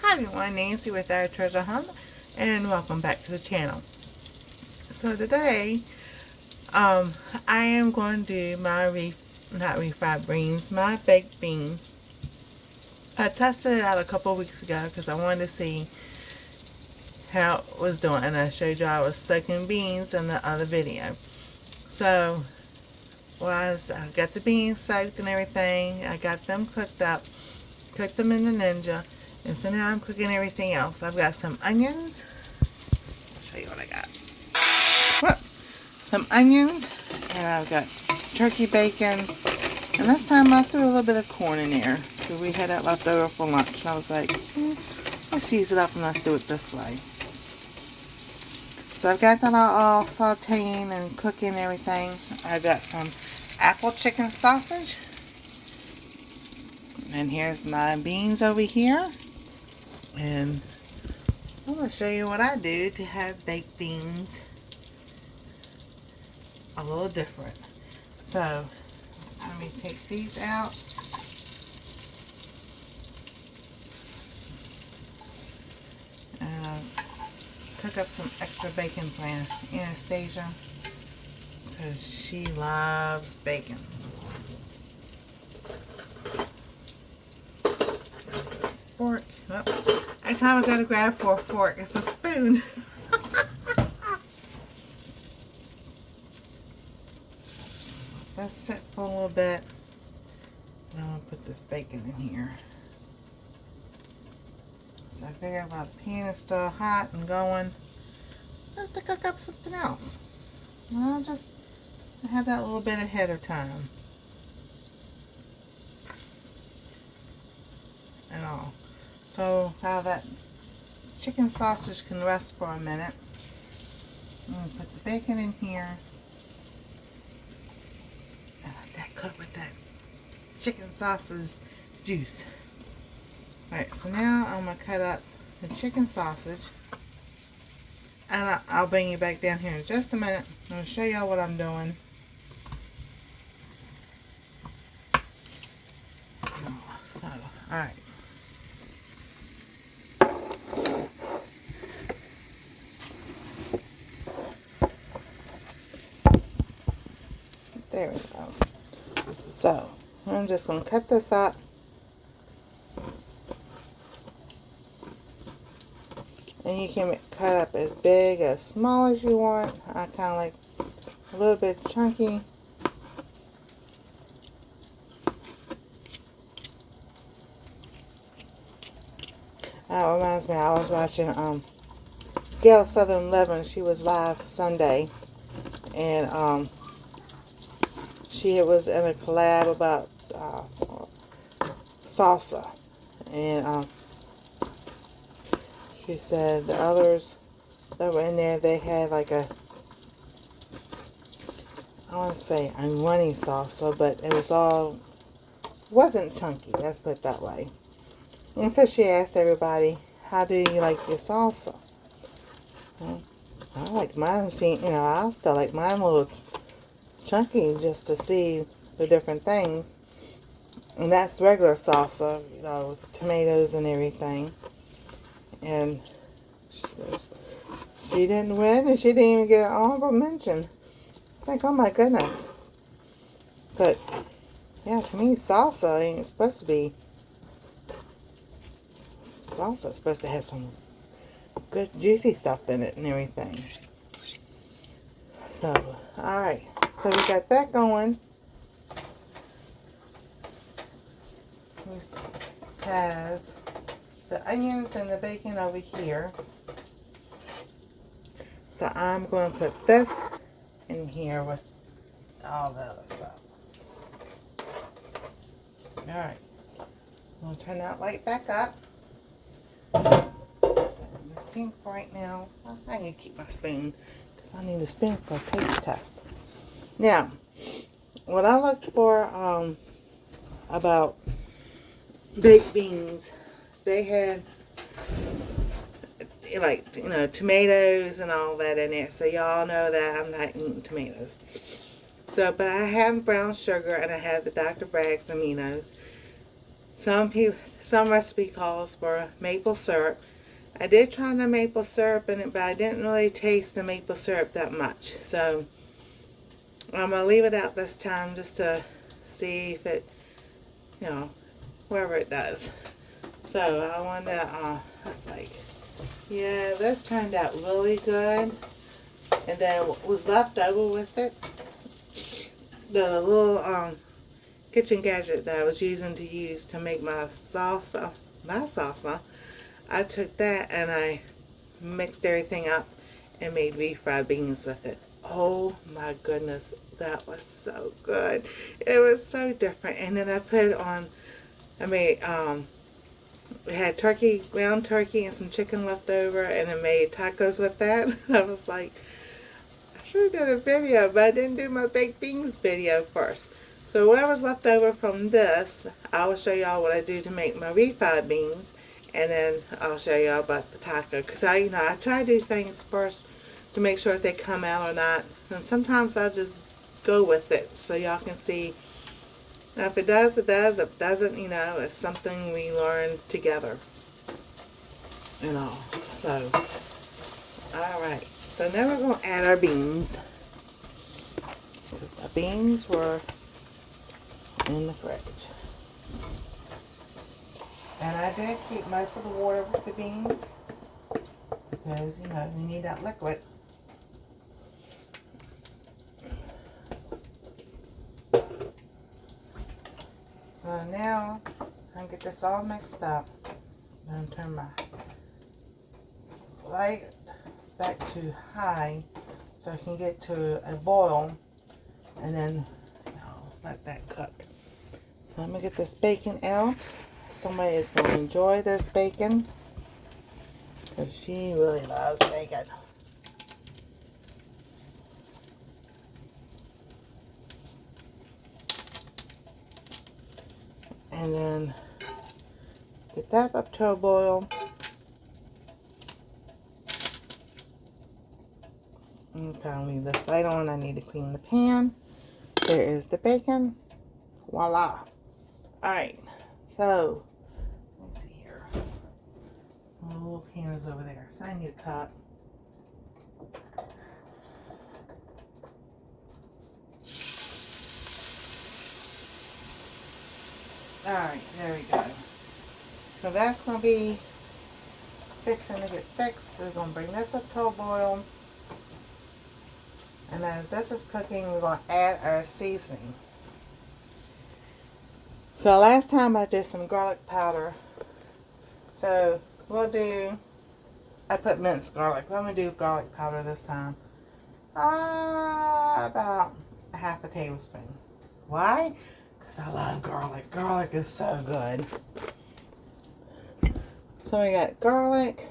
Hi everyone, Nancy with our treasure hunt, and welcome back to the channel. So today, I am going to do my not refried beans, my baked beans. I tested it out a couple weeks ago because I wanted to see how it was doing, and I showed you I was soaking beans in the other video. So, I got the beans soaked and everything. I got them cooked up, cooked them in the Ninja. And so now I'm cooking everything else. I've got some onions. I'll show you what I got. Well, some onions. And I've got turkey bacon. And this time I threw a little bit of corn in there. Because we had that left over for lunch. And I was like, let's use it up and let's do it this way. So I've got that all sauteing and cooking and everything. I've got some apple chicken sausage. And here's my beans over here. And I'm going to show you what I do to have baked beans a little different. So, let me take these out. And I'll cook up some extra bacon for Anastasia, because she loves bacon. Fork. Oh. Every time I go to grab for a fork, it's a spoon. Let's sit for a little bit. And I'm going to put this bacon in here. So I figure while the pan is still hot and going, just to cook up something else. I'll just have that a little bit ahead of time. And all. So while that chicken sausage can rest for a minute, I'm going to put the bacon in here and let that cook with that chicken sausage juice. Alright, so now I'm going to cut up the chicken sausage, and I'll bring you back down here in just a minute. I'm going to show y'all what I'm doing. So, alright. There we go. So, I'm just going to cut this up. And you can cut up as big, as small as you want. I kind of like a little bit chunky. That reminds me, I was watching Gail'sSouthernLiving. She was live Sunday. And she was in a collab about salsa, and she said the others that were in there, they had like a, I want to say runny salsa, but it wasn't chunky, let's put it that way. And so she asked everybody, how do you like your salsa? Well, I like mine, I still like mine a little chunky, just to see the different things. And that's regular salsa, with tomatoes and everything. And she didn't win, and she didn't even get an honorable mention. It's like, oh my goodness. But yeah, to me, salsa ain't supposed to be. Salsa is supposed to have some good juicy stuff in it and everything. So, alright. So we got that going. We have the onions and the bacon over here. So I'm going to put this in here with all the other stuff. Alright. I'm going to turn that light back up. The sink right now. I need to keep my spoon, because I need a spoon for a taste test. Now, what I looked for about baked beans, they had like, tomatoes and all that in there. So y'all know that I'm not eating tomatoes. So, but I have brown sugar and I have the Dr. Bragg's aminos. Some some recipe calls for maple syrup. I did try the maple syrup in it, but I didn't really taste the maple syrup that much. So I'm going to leave it out this time just to see if it, you know, whatever it does. So I wanted to, I was like, yeah, this turned out really good. And then what was left over with it, the little kitchen gadget that I was using to make my salsa, I took that and I mixed everything up and made refried beans with it. Oh my goodness, that was so good. It was so different. And then I put it on, I made, we had turkey, ground turkey and some chicken left over, and I made tacos with that. I was like, I should have done a video, but I didn't do my baked beans video first. So whatever's left over from this, I will show y'all what I do to make my refried beans, and then I'll show y'all about the taco. Because I try to do things first to make sure if they come out or not. And sometimes I just go with it so y'all can see. Now if it does, it does. If it doesn't, it's something we learn together. So, alright. So now we're going to add our beans. Our beans were in the fridge. And I did keep most of the water with the beans because, you need that liquid. So now, I get this all mixed up. I'm going to turn my light back to high so I can get to a boil, and then let that cook. So I'm going to get this bacon out. Somebody is going to enjoy this bacon because she really loves bacon. And then get that up to a boil. Okay, I'll leave this light on. I need to clean the pan. There is the bacon. Voila. Alright, so let's see here. My little pan is over there, so I need a cup. Alright, there we go. So that's going to be fixing to get fixed. So we're going to bring this up to a boil. And as this is cooking, we're going to add our seasoning. So last time I did some garlic powder. So I put minced garlic. I'm going to do garlic powder this time. About a half a tablespoon. Why? Because I love garlic. Garlic is so good. So we got garlic.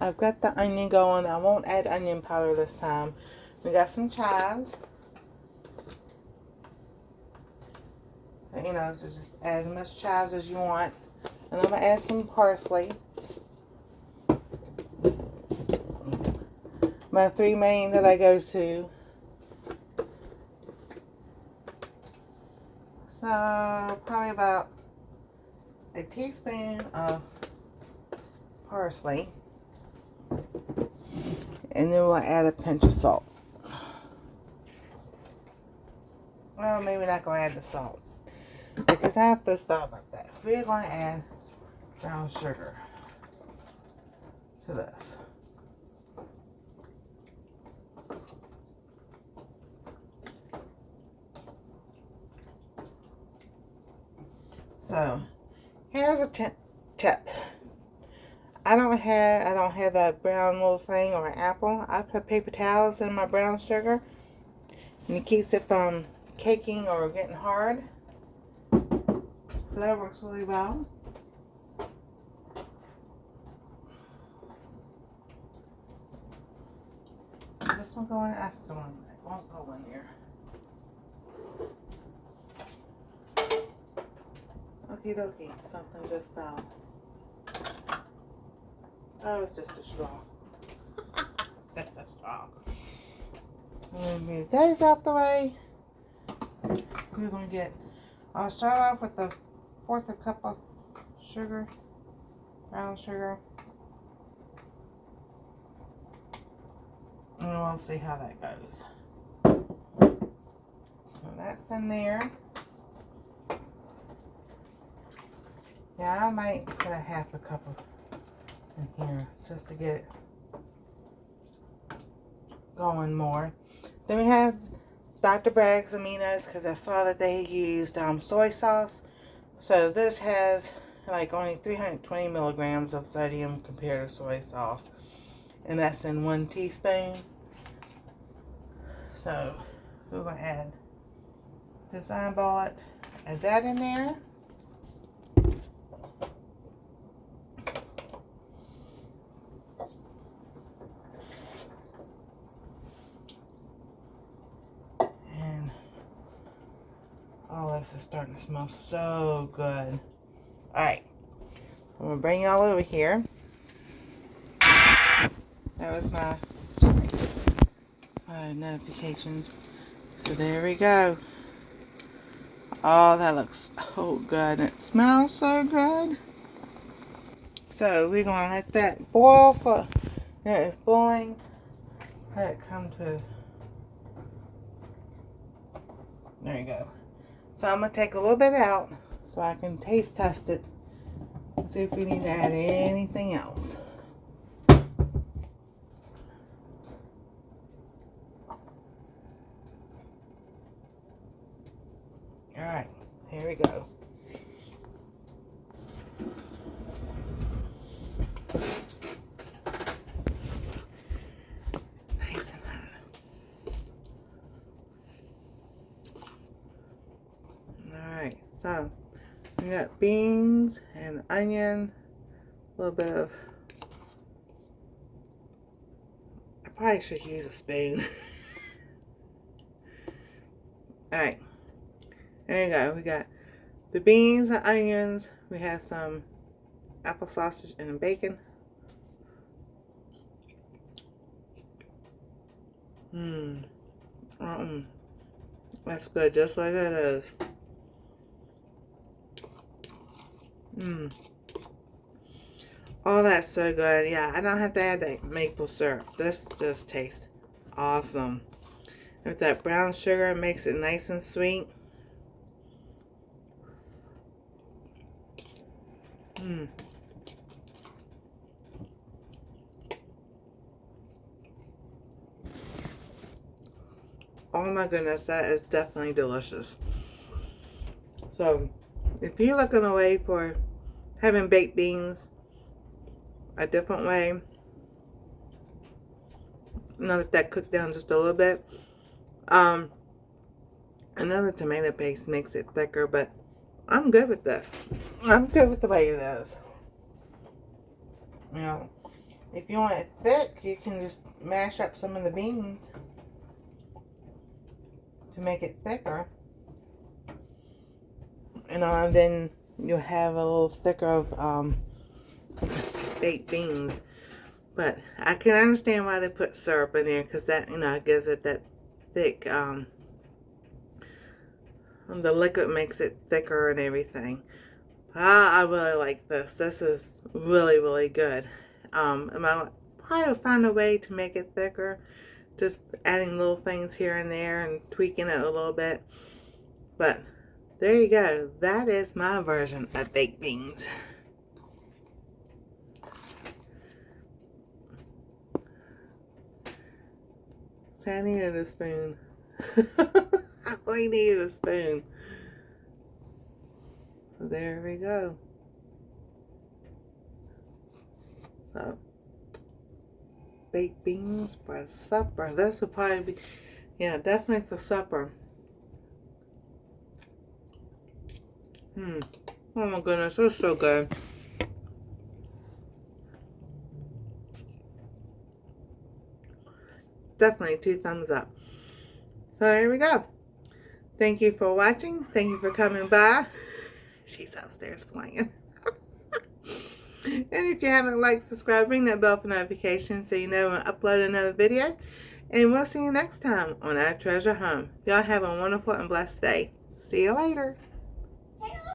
I've got the onion going. I won't add onion powder this time. We got some chives. So, just add as much chives as you want. And I'm going to add some parsley. My three main that I go to. So, probably about a teaspoon of parsley. And then we'll add a pinch of salt. Well, maybe not going to add the salt, because I have to stop about that. We're going to add brown sugar to this. So, here's a tip. I don't have that brown little thing or an apple. I put paper towels in my brown sugar, and it keeps it from caking or getting hard. So that works really well. This one going, that's the one that won't go in here. Okie dokie, something just fell. Oh, it's just a straw. That's a straw. And move those out the way. We're going to I'll start off with the fourth cup of sugar, brown sugar. And we'll see how that goes. So that's in there. Yeah, I might put a half a cup of in here just to get it going more. Then we have Dr. Bragg's aminos, because I saw that they used soy sauce. So this has like only 320 milligrams of sodium compared to soy sauce. And that's in 1 teaspoon. So we're going to add design bullet, add that in there. And oh, this is starting to smell so good. Alright, I'm going to bring y'all over here. That was my notifications. So there we go. Oh, that looks so good. It smells so good. So we're going to let that boil for, it's boiling. Let it come to, there you go. So I'm going to take a little bit out so I can taste test it. See if we need to add anything else. Alright, here we go. Nice and hot. Alright, so we got beans and onion, a little bit of, I probably should use a spoon. Alright. There you go. We got the beans and onions. We have some apple sausage and bacon. That's good, just like it is. Oh, that's so good. Yeah, I don't have to add that maple syrup. This just tastes awesome. With that brown sugar, it makes it nice and sweet. Oh my goodness, that is definitely delicious. So, if you're looking away for having baked beans a different way, now that cooked down just a little bit, another tomato paste makes it thicker, but I'm good with this. I'm good with the way it is. You know, if you want it thick, you can just mash up some of the beans to make it thicker. And then you'll have a little thicker of baked beans. But I can understand why they put syrup in there, because that, gives it that thick, the liquid makes it thicker and everything. I really like this. This is really, really good. And I'll probably find a way to make it thicker. Just adding little things here and there and tweaking it a little bit. But there you go. That is my version of baked beans. So I needed a spoon. I really needed a spoon. So there we go. So, baked beans for supper. This would probably be, yeah, definitely for supper. Oh my goodness, it's so good. Definitely 2 thumbs up. So there we go. Thank you for watching. Thank you for coming by. She's upstairs playing. And if you haven't liked, subscribe, ring that bell for notifications so you know when I upload another video. And we'll see you next time on Our Treasure Home. Y'all have a wonderful and blessed day. See you later.